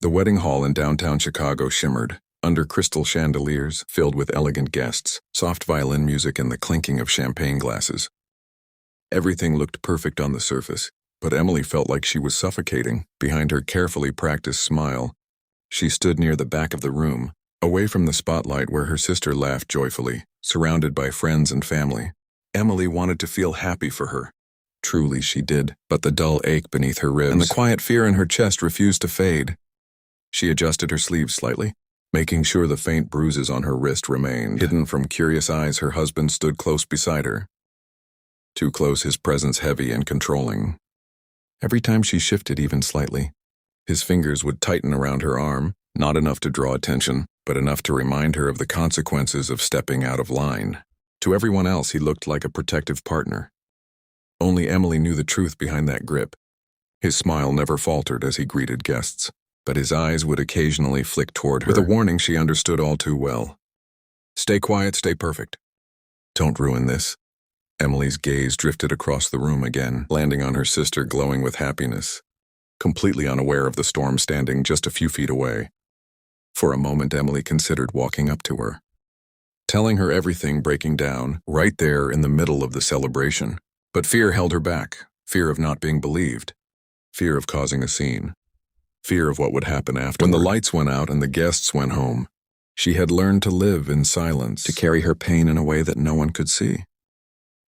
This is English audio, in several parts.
The wedding hall in downtown Chicago shimmered, under crystal chandeliers filled with elegant guests, soft violin music and the clinking of champagne glasses. Everything looked perfect on the surface, but Emily felt like she was suffocating behind her carefully practiced smile. She stood near the back of the room, away from the spotlight where her sister laughed joyfully, surrounded by friends and family. Emily wanted to feel happy for her. Truly she did, but the dull ache beneath her ribs and the quiet fear in her chest refused to fade. She adjusted her sleeves slightly, making sure the faint bruises on her wrist remained. Hidden from curious eyes, her husband stood close beside her. Too close, his presence heavy and controlling. Every time she shifted even slightly, his fingers would tighten around her arm, not enough to draw attention, but enough to remind her of the consequences of stepping out of line. To everyone else, he looked like a protective partner. Only Emily knew the truth behind that grip. His smile never faltered as he greeted guests, but his eyes would occasionally flick toward her with a warning she understood all too well. Stay quiet, stay perfect. Don't ruin this. Emily's gaze drifted across the room again, landing on her sister glowing with happiness, completely unaware of the storm standing just a few feet away. For a moment, Emily considered walking up to her, telling her everything breaking down right there in the middle of the celebration. But fear held her back, fear of not being believed, fear of causing a scene, fear of what would happen after. When the lights went out and the guests went home, she had learned to live in silence, to carry her pain in a way that no one could see.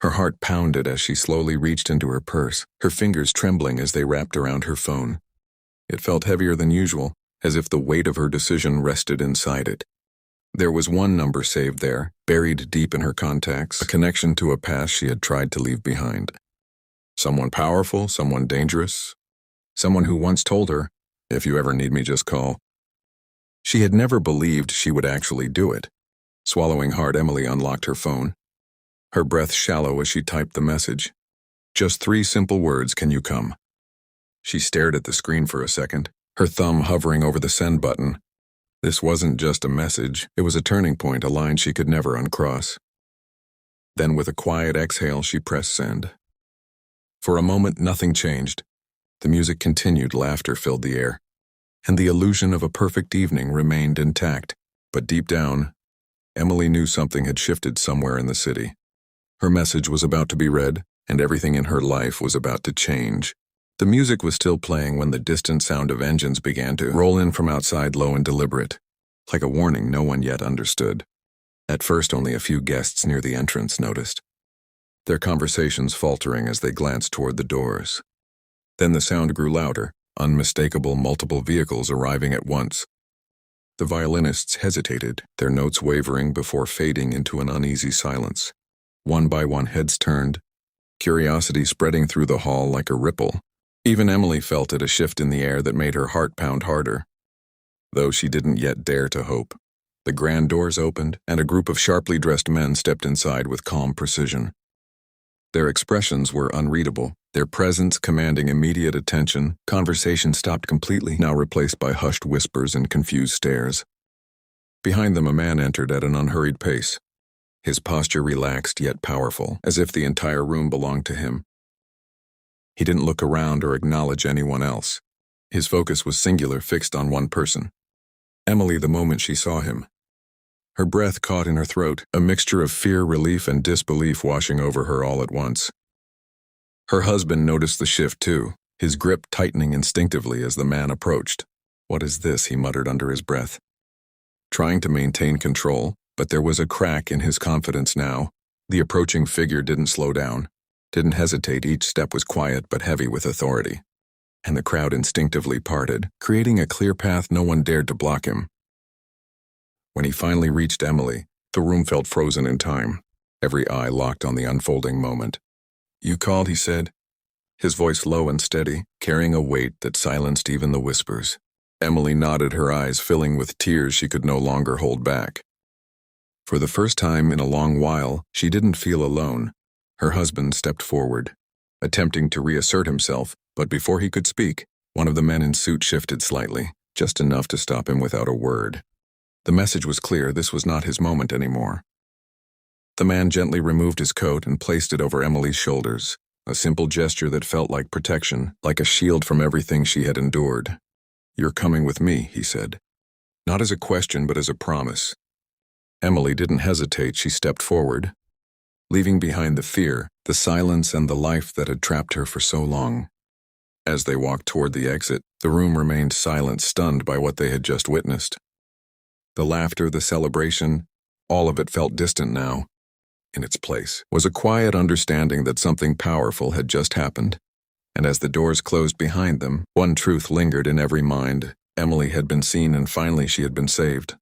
Her heart pounded as she slowly reached into her purse, her fingers trembling as they wrapped around her phone. It felt heavier than usual, as if the weight of her decision rested inside it. There was one number saved there, buried deep in her contacts, a connection to a past she had tried to leave behind. Someone powerful, someone dangerous, someone who once told her, "If you ever need me, just call." She had never believed she would actually do it. Swallowing hard, Emily unlocked her phone, her breath shallow as she typed the message. Just 3 simple words, "Can you come?" She stared at the screen for a second, her thumb hovering over the send button. This wasn't just a message, it was a turning point, a line she could never uncross. Then with a quiet exhale, she pressed send. For a moment, nothing changed. The music continued, laughter filled the air, and the illusion of a perfect evening remained intact. But deep down, Emily knew something had shifted somewhere in the city. Her message was about to be read, and everything in her life was about to change. The music was still playing when the distant sound of engines began to roll in from outside, low and deliberate, like a warning no one yet understood. At first, only a few guests near the entrance noticed, their conversations faltering as they glanced toward the doors. Then the sound grew louder, unmistakable, multiple vehicles arriving at once. The violinists hesitated, their notes wavering before fading into an uneasy silence. One by one, heads turned, curiosity spreading through the hall like a ripple. Even Emily felt it, a shift in the air that made her heart pound harder, though she didn't yet dare to hope. The grand doors opened, and a group of sharply dressed men stepped inside with calm precision. Their expressions were unreadable, their presence commanding immediate attention. Conversation stopped completely, now replaced by hushed whispers and confused stares. Behind them, a man entered at an unhurried pace, his posture relaxed yet powerful, as if the entire room belonged to him. He didn't look around or acknowledge anyone else. His focus was singular, fixed on one person. Emily, the moment she saw him. Her breath caught in her throat, a mixture of fear, relief, and disbelief washing over her all at once. Her husband noticed the shift too, his grip tightening instinctively as the man approached. "What is this?" he muttered under his breath, trying to maintain control, but there was a crack in his confidence now. The approaching figure didn't slow down, didn't hesitate. Each step was quiet but heavy with authority, and the crowd instinctively parted, creating a clear path. No one dared to block him. When he finally reached Emily, the room felt frozen in time, every eye locked on the unfolding moment. "You called," he said, his voice low and steady, carrying a weight that silenced even the whispers. Emily nodded, her eyes filling with tears she could no longer hold back. For the first time in a long while, she didn't feel alone. Her husband stepped forward, attempting to reassert himself, but before he could speak, one of the men in suit shifted slightly, just enough to stop him without a word. The message was clear, this was not his moment anymore. The man gently removed his coat and placed it over Emily's shoulders, a simple gesture that felt like protection, like a shield from everything she had endured. "You're coming with me," he said. Not as a question, but as a promise. Emily didn't hesitate. She stepped forward, leaving behind the fear, the silence, and the life that had trapped her for so long. As they walked toward the exit, the room remained silent, stunned by what they had just witnessed. The laughter, the celebration, all of it felt distant now. In its place was a quiet understanding that something powerful had just happened. And as the doors closed behind them, one truth lingered in every mind. Emily had been seen, and finally she had been saved.